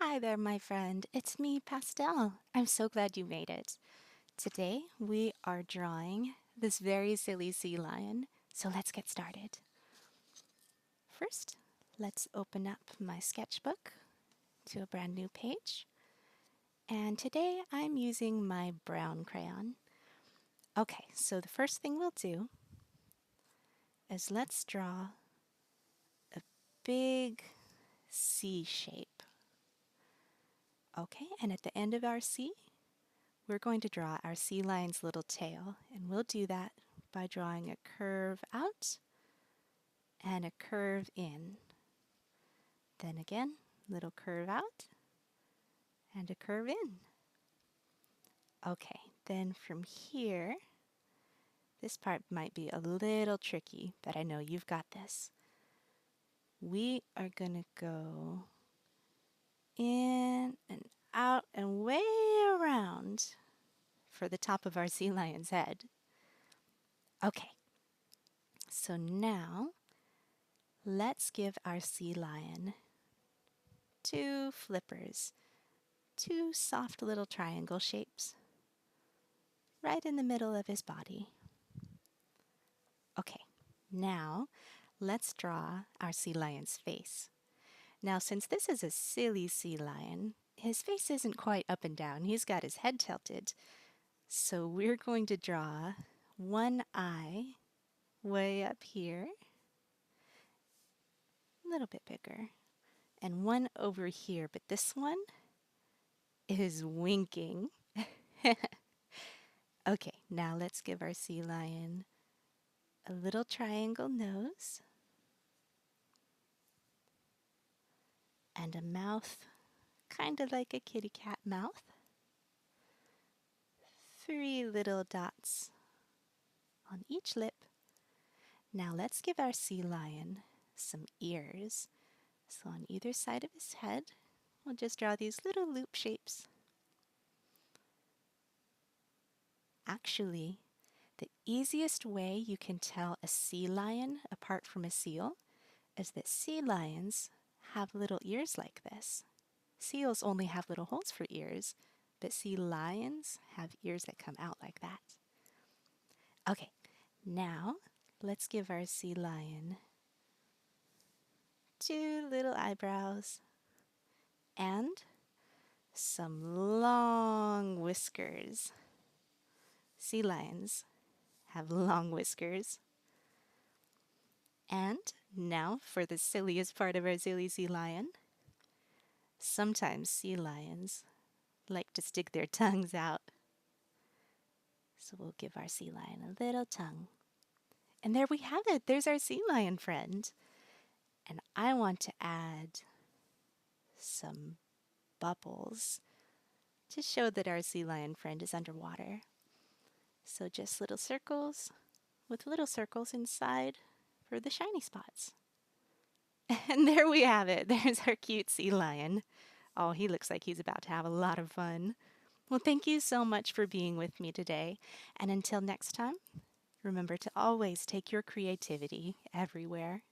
Hi there, my friend. It's me, Pastel. I'm so glad you made it. Today we are drawing this very silly sea lion, so let's get started. First, let's open up my sketchbook to a brand new page. And today I'm using my brown crayon. Okay, so the first thing we'll do is let's draw a big C shape. Okay, and at the end of our C, we're going to draw our sea lion's little tail, and we'll do that by drawing a curve out and a curve in. Then again, little curve out and a curve in. Okay, then from here, this part might be a little tricky, but I know you've got this. We are going to go in and out and way around for the top of our sea lion's head. Okay, so now let's give our sea lion two flippers, two soft little triangle shapes right in the middle of his body. Okay, now let's draw our sea lion's face. Now, since this is a silly sea lion, his face isn't quite up and down. He's got his head tilted. So we're going to draw one eye way up here, a little bit bigger, and one over here, but this one is winking. Okay, now let's give our sea lion a little triangle nose and a mouth kind of like a kitty cat mouth. Three little dots on each lip. Now let's give our sea lion some ears. So on either side of his head, we'll just draw these little loop shapes. Actually, the easiest way you can tell a sea lion apart from a seal is that sea lions have little ears like this. Seals only have little holes for ears, but sea lions have ears that come out like that. Okay, now let's give our sea lion two little eyebrows and some long whiskers. Sea lions have long whiskers. And now for the silliest part of our silly sea lion. Sometimes sea lions like to stick their tongues out. So we'll give our sea lion a little tongue. And there we have it. There's our sea lion friend. And I want to add some bubbles to show that our sea lion friend is underwater. So just little circles with little circles inside for the shiny spots. And there we have it. There's our cute sea lion. Oh, he looks like he's about to have a lot of fun. Well, thank you so much for being with me today. And until next time, remember to always take your creativity everywhere.